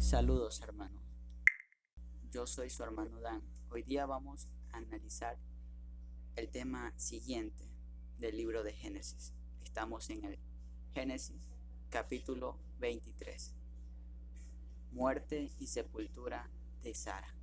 Saludos, hermano. Yo soy su hermano Dan. Hoy día vamos a analizar el tema siguiente del libro de Génesis. Estamos en el Génesis capítulo 23. Muerte y sepultura de Sara.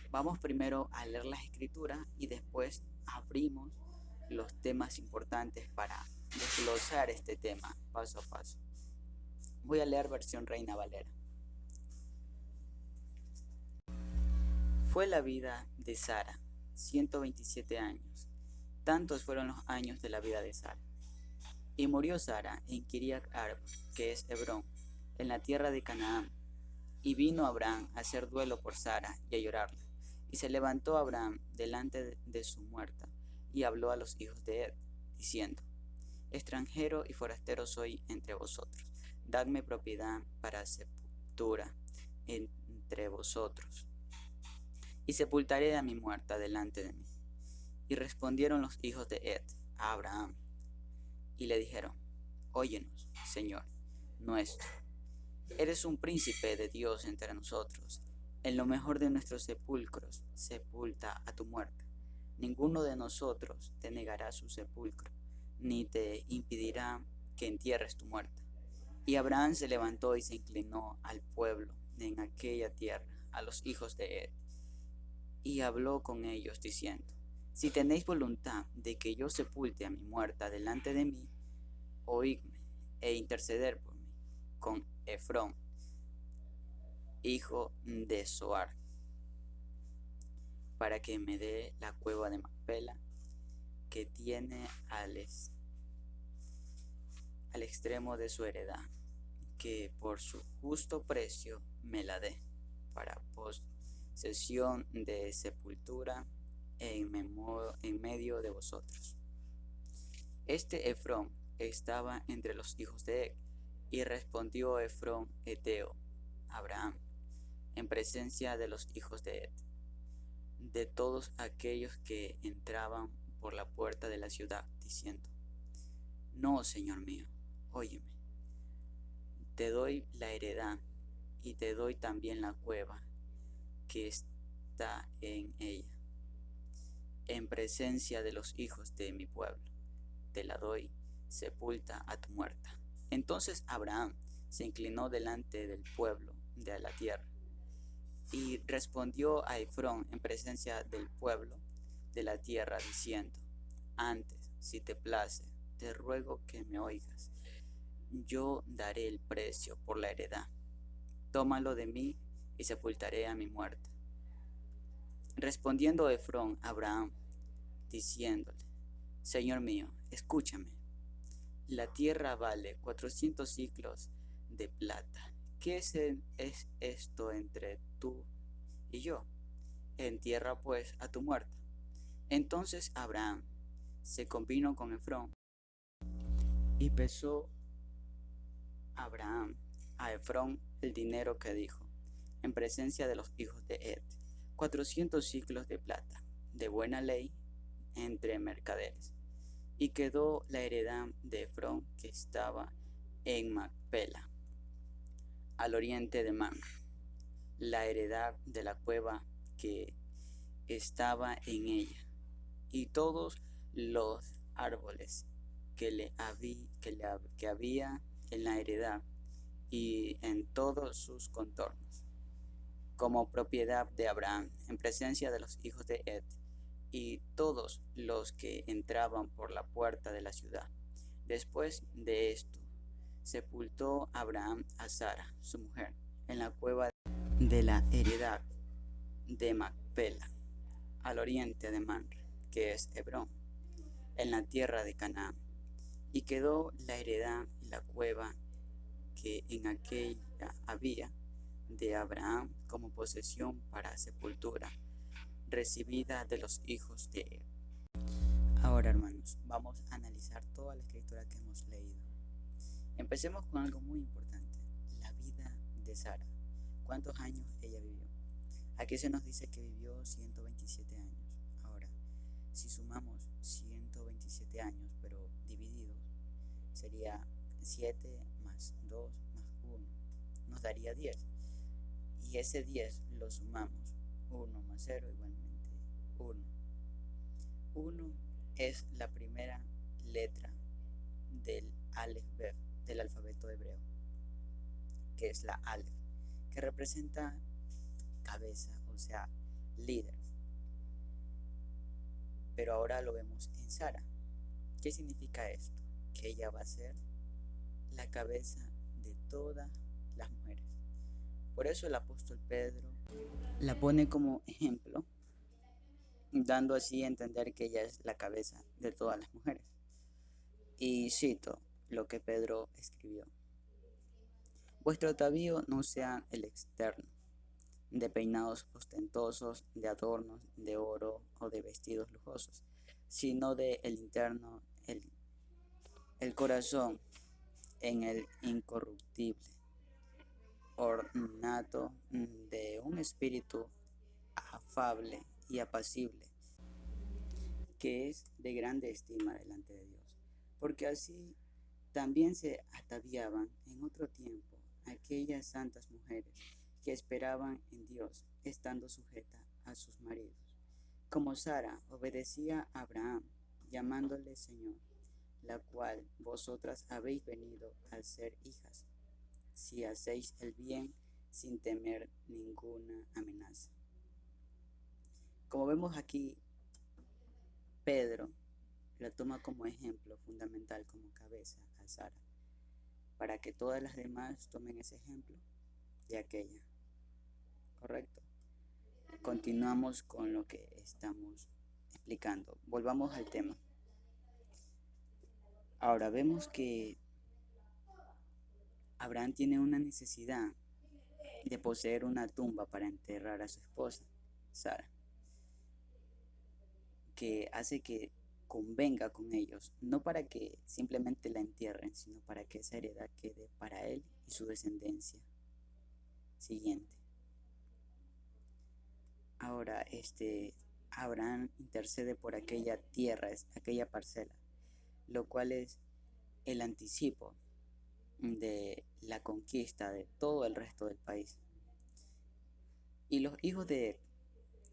Vamos primero a leer las escrituras y después abrimos los temas importantes para desglosar este tema paso a paso. Voy a leer versión Reina Valera. Fue la vida de Sara 127 años. Tantos fueron los años de la vida de Sara. Y murió Sara en Kiriat Arba, que es Hebrón, en la tierra de Canaán. Y vino Abraham a hacer duelo por Sara y a llorarla. Y se levantó Abraham delante de su muerta y habló a los hijos de Ed, diciendo: extranjero y forastero soy entre vosotros. Dadme propiedad para sepultura entre vosotros. Y sepultaré a mi muerta delante de mí. Y respondieron los hijos de Ed a Abraham, y le dijeron: óyenos, Señor nuestro, eres un príncipe de Dios entre nosotros. En lo mejor de nuestros sepulcros sepulta a tu muerta. Ninguno de nosotros te negará su sepulcro, ni te impedirá que entierres tu muerta. Y Abraham se levantó y se inclinó al pueblo en aquella tierra, a los hijos de Ed, y habló con ellos diciendo: si tenéis voluntad de que yo sepulte a mi muerta delante de mí, oídme e interceder por mí con Efrón, hijo de Zohar, para que me dé la cueva de Macpela, que tiene al extremo de su heredad, que por su justo precio me la dé, para posesión de sepultura en medio de vosotros. Este Efrón estaba entre los hijos de Ed, y respondió Efrón heteo a Abraham en presencia de los hijos de Ed, de todos aquellos que entraban por la puerta de la ciudad, diciendo: no, señor mío, óyeme, te doy la heredad y te doy también la cueva que está en ella, en presencia de los hijos de mi pueblo. Te la doy, sepulta a tu muerta. Entonces Abraham se inclinó delante del pueblo de la tierra y respondió a Efrón en presencia del pueblo de la tierra, diciendo: antes, si te place, te ruego que me oigas. Yo daré el precio por la heredad. Tómalo de mí y sepultaré a mi muerta. Respondiendo Efrón a Abraham, diciéndole: Señor mío, escúchame. La tierra vale 400 siclos de plata. ¿Qué es esto entre tú y yo? Entierra pues a tu muerta. Entonces Abraham se convino con Efrón, y pesó Abraham a Efrón el dinero que dijo, en presencia de los hijos de Ed: 400 siclos de plata, de buena ley entre mercaderes. Y quedó la heredad de Efrón, que estaba en Macpela, al oriente de Mamre, la heredad de la cueva que estaba en ella, y todos los árboles que había en la heredad y en todos sus contornos, como propiedad de Abraham, en presencia de los hijos de Ed, y todos los que entraban por la puerta de la ciudad. Después de esto, sepultó Abraham a Sara, su mujer, en la cueva de la heredad de Macpela, al oriente de Mamre, que es Hebrón, en la tierra de Canaán. Y quedó la heredad y la cueva que en aquella había de Abraham como posesión para sepultura, recibida de los hijos de Ed. Ahora, hermanos, vamos a analizar toda la escritura que hemos leído. Empecemos con algo muy importante: la vida de Sara. ¿Cuántos años ella vivió? Aquí se nos dice que vivió 127 años. Ahora, si sumamos 127 años, pero divididos, sería 7 más 2 más 1, nos daría 10. y ese 10 lo sumamos. 1 más 0 igualmente 1. 1 es la primera letra del Aleph Bet, del alfabeto hebreo, que es la Aleph, que representa cabeza, o sea, líder. Pero ahora lo vemos en Sara. ¿Qué significa esto? Que ella va a ser la cabeza de todas las mujeres. Por eso el apóstol Pedro la pone como ejemplo, dando así a entender que ella es la cabeza de todas las mujeres. Y cito lo que Pedro escribió: vuestro atavío no sea el externo, de peinados ostentosos, de adornos de oro o de vestidos lujosos, sino de el interno, el corazón en el incorruptible ornato de un espíritu afable y apacible, que es de grande estima delante de Dios. Porque así también se ataviaban en otro tiempo aquellas santas mujeres que esperaban en Dios, estando sujetas a sus maridos, como Sara obedecía a Abraham, llamándole Señor, la cual vosotras habéis venido a ser hijas, si hacéis el bien sin temer ninguna amenaza. Como vemos aquí, Pedro la toma como ejemplo fundamental, como cabeza a Sara, para que todas las demás tomen ese ejemplo de aquella. ¿Correcto? Continuamos con lo que estamos explicando. Volvamos al tema. Ahora vemos que Abraham tiene una necesidad de poseer una tumba para enterrar a su esposa, Sara, que hace que convenga con ellos, no para que simplemente la entierren, sino para que esa heredad quede para él y su descendencia siguiente. Ahora, Abraham intercede por aquella tierra, aquella parcela, lo cual es el anticipo de la conquista de todo el resto del país. Y los hijos de él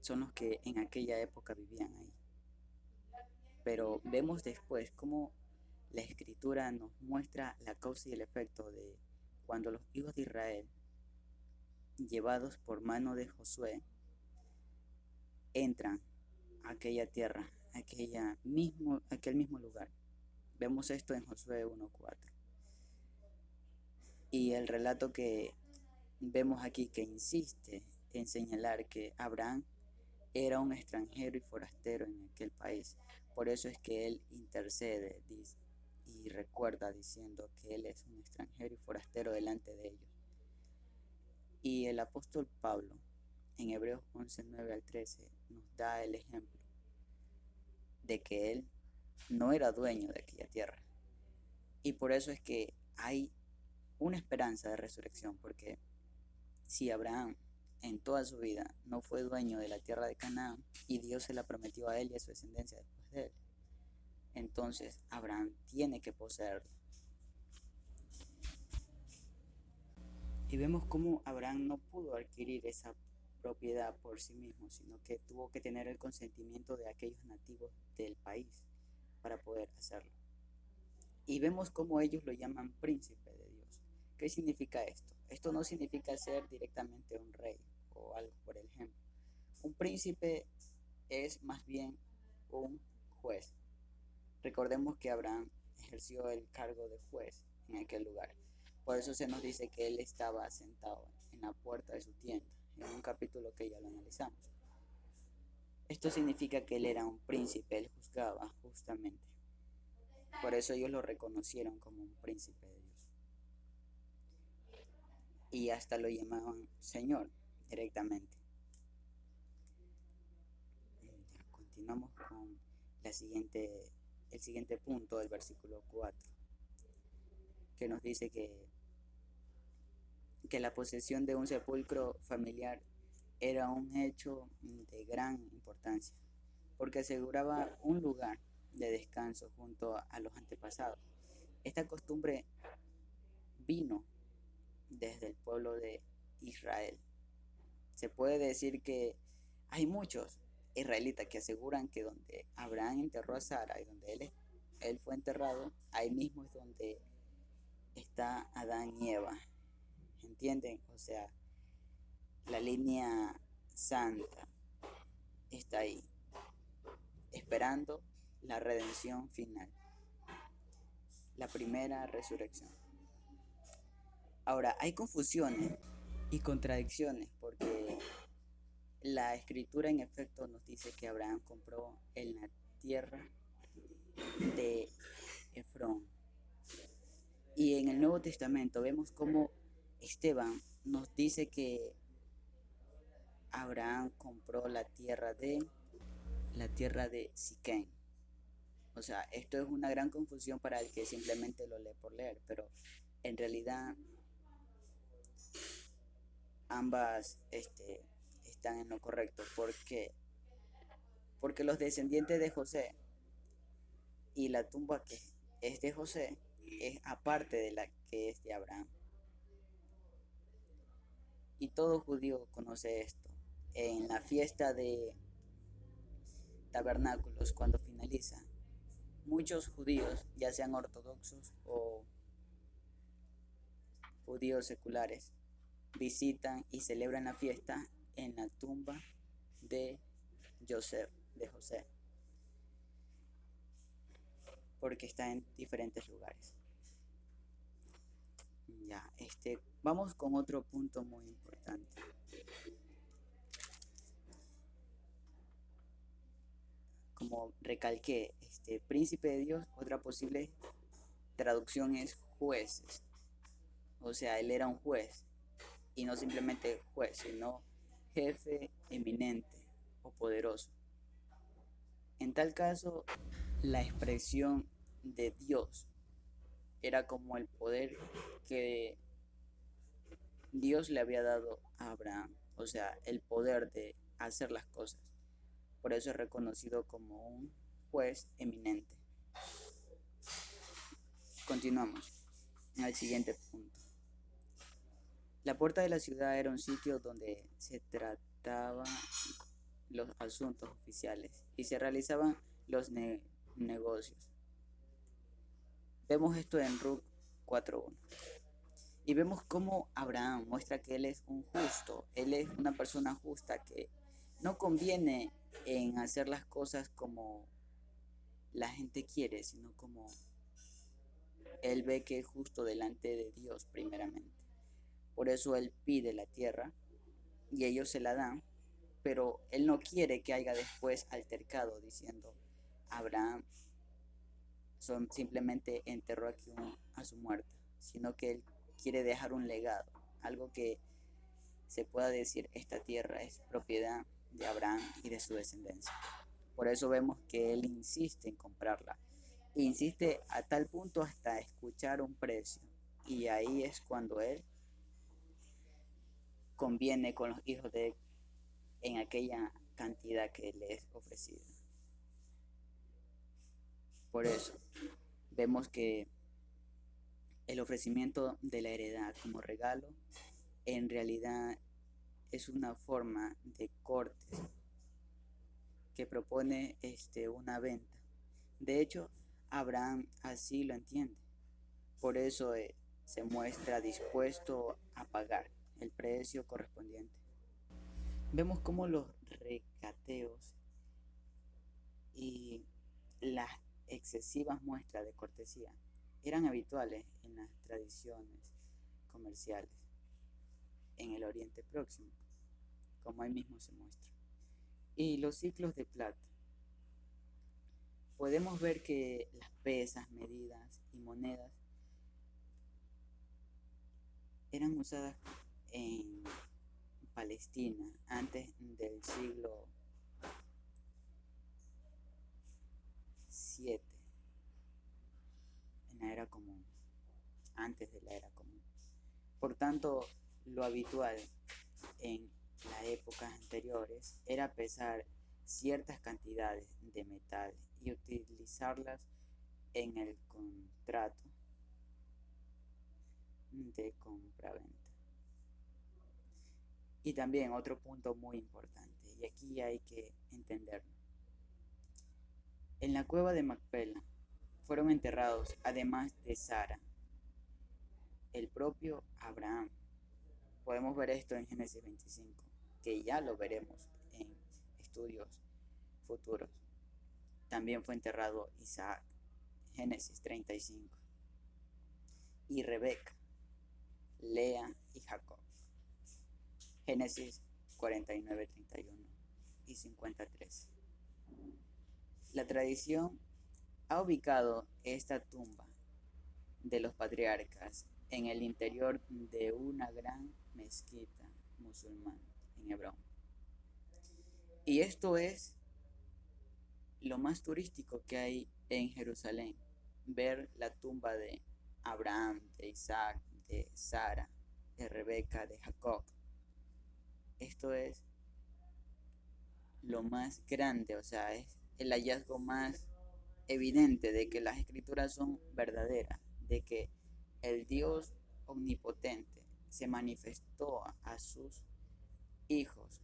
son los que en aquella época vivían ahí. Pero vemos después cómo la escritura nos muestra la causa y el efecto de cuando los hijos de Israel, llevados por mano de Josué, entran a aquella tierra, aquel mismo lugar. Vemos esto en Josué 1:4. Y el relato que vemos aquí, que insiste en señalar que Abraham era un extranjero y forastero en aquel país. Por eso es que él intercede y recuerda diciendo que él es un extranjero y forastero delante de ellos. Y el apóstol Pablo, en Hebreos 11:9-13, nos da el ejemplo de que él no era dueño de aquella tierra. Y por eso es que hay una esperanza de resurrección, porque si Abraham en toda su vida no fue dueño de la tierra de Canaán y Dios se la prometió a él y a su descendencia después de él, entonces Abraham tiene que poseerla. Y vemos cómo Abraham no pudo adquirir esa propiedad por sí mismo, sino que tuvo que tener el consentimiento de aquellos nativos del país para poder hacerlo. Y vemos cómo ellos lo llaman príncipe de Dios. ¿Qué significa esto? Esto no significa ser directamente un rey o algo por el ejemplo. Un príncipe es más bien un juez. Recordemos que Abraham ejerció el cargo de juez en aquel lugar. Por eso se nos dice que él estaba sentado en la puerta de su tienda, en un capítulo que ya lo analizamos. Esto significa que él era un príncipe, él juzgaba justamente. Por eso ellos lo reconocieron como un príncipe de Dios. Y hasta lo llamaban Señor directamente. Continuamos con el siguiente punto del versículo 4, que nos dice que la posesión de un sepulcro familiar era un hecho de gran importancia, porque aseguraba un lugar de descanso junto a los antepasados. Esta costumbre vino desde el pueblo de Israel, Se puede decir que hay muchos israelitas que aseguran que donde Abraham enterró a Sara y donde él fue enterrado, ahí mismo es donde está Adán y Eva. ¿Entienden? O sea, la línea santa está ahí, esperando la redención final, la primera resurrección. Ahora, hay confusiones y contradicciones porque la escritura en efecto nos dice que Abraham compró en la tierra de Efrón. Y en el Nuevo Testamento vemos cómo Esteban nos dice que Abraham compró la tierra de Siquén. O sea, esto es una gran confusión para el que simplemente lo lee por leer, pero en realidad ambas están en lo correcto. ¿Por qué? Porque los descendientes de José y la tumba que es de José es aparte de la que es de Abraham. Y todo judío conoce esto. En la fiesta de tabernáculos, cuando finaliza, muchos judíos, ya sean ortodoxos o judíos seculares, visitan y celebran la fiesta en la tumba de José, porque está en diferentes lugares. Ya, vamos con otro punto muy importante. Como recalqué, príncipe de Dios, otra posible traducción es jueces. O sea, él era un juez, y no simplemente juez, sino jefe eminente o poderoso. En tal caso, la expresión de Dios era como el poder que Dios le había dado a Abraham, o sea, el poder de hacer las cosas. Por eso es reconocido como un juez eminente. Continuamos en el siguiente punto. La puerta de la ciudad era un sitio donde se trataban los asuntos oficiales y se realizaban los negocios. Vemos esto en Ruth 4:1. Y vemos cómo Abraham muestra que él es un justo, él es una persona justa que no conviene en hacer las cosas como la gente quiere, sino como él ve que es justo delante de Dios primeramente. Por eso él pide la tierra y ellos se la dan, pero él no quiere que haya después altercado diciendo Abraham simplemente enterró aquí a su muerte, sino que él quiere dejar un legado, algo que se pueda decir esta tierra es propiedad de Abraham y de su descendencia. Por eso vemos que él insiste en comprarla. E insiste a tal punto hasta escuchar un precio. Y ahí es cuando él conviene con los hijos de él en aquella cantidad que le es ofrecida. Por eso vemos que el ofrecimiento de la heredad como regalo en realidad es una forma de cortes que propone una venta. De hecho, Abraham así lo entiende. Por eso se muestra dispuesto a pagar el precio correspondiente. Vemos cómo los recateos y las excesivas muestras de cortesía eran habituales en las tradiciones comerciales en el Oriente Próximo, como ahí mismo se muestra. Y los ciclos de plata. Podemos ver que las pesas, medidas y monedas eran usadas en Palestina antes del siglo VII, en la era común, antes de la era común. Por tanto, lo habitual en las épocas anteriores era pesar ciertas cantidades de metal y utilizarlas en el contrato de compra-venta. Y también otro punto muy importante, y aquí hay que entenderlo. En la cueva de Macpela fueron enterrados, además de Sara, el propio Abraham. Podemos ver esto en Génesis 25, que ya lo veremos en estudios futuros. También fue enterrado Isaac, Génesis 35, y Rebeca, Lea y Jacob, Génesis 49, 31 y 53. La tradición ha ubicado esta tumba de los patriarcas en el interior de una gran mezquita musulmana en Hebrón. Y esto es lo más turístico que hay en Jerusalén, ver la tumba de Abraham, de Isaac, de Sara, de Rebeca, de Jacob. Esto es lo más grande, o sea, es el hallazgo más evidente de que las escrituras son verdaderas, de que el Dios omnipotente se manifestó a sus hijos.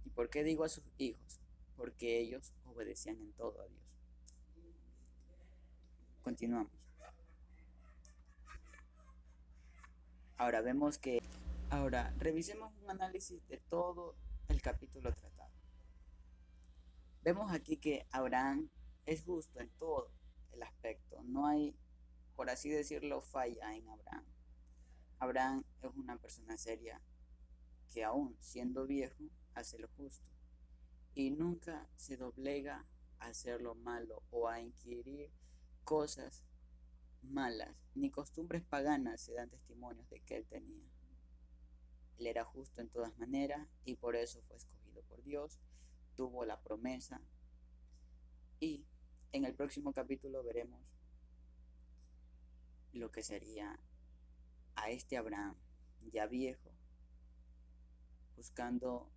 ¿Y por qué digo a sus hijos? Porque ellos obedecían en todo a Dios. Continuamos. Ahora revisemos un análisis de todo el capítulo tratado. Vemos aquí que Abraham es justo en todo el aspecto. No hay, por así decirlo, falla en Abraham. Abraham es una persona seria que aún siendo viejo hace lo justo y nunca se doblega a hacer lo malo o a inquirir cosas malas, ni costumbres paganas se dan testimonios de que él tenía. Él era justo en todas maneras y por eso fue escogido por Dios, tuvo la promesa y en el próximo capítulo veremos lo que sería a este Abraham ya viejo buscando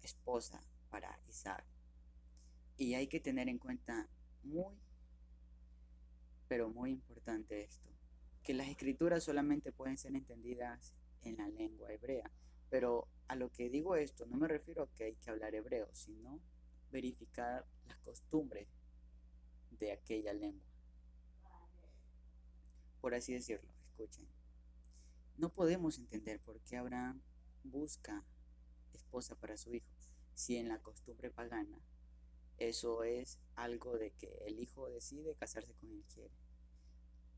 esposa para Isaac. Y hay que tener en cuenta pero muy importante esto, que las escrituras solamente pueden ser entendidas en la lengua hebrea. Pero a lo que digo esto, no me refiero a que hay que hablar hebreo, sino verificar las costumbres de aquella lengua. Por así decirlo, escuchen. No podemos entender por qué Abraham busca esposa para su hijo, si en la costumbre pagana eso es algo de que el hijo decide casarse con quien quiere.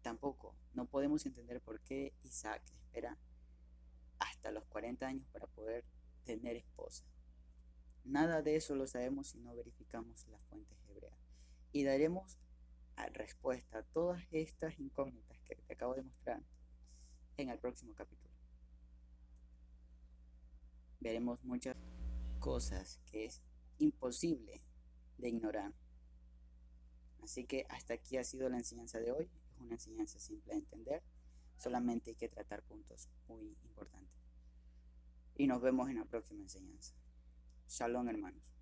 Tampoco, no podemos entender por qué Isaac espera hasta los 40 años para poder tener esposa. Nada de eso lo sabemos si no verificamos las fuentes hebreas. Y daremos respuesta a todas estas incógnitas que te acabo de mostrar en el próximo capítulo. Veremos muchas cosas que es imposible de ignorar. Así que hasta aquí ha sido la enseñanza de hoy. Es una enseñanza simple de entender. Solamente hay que tratar puntos muy importantes. Y nos vemos en la próxima enseñanza. Shalom, hermanos.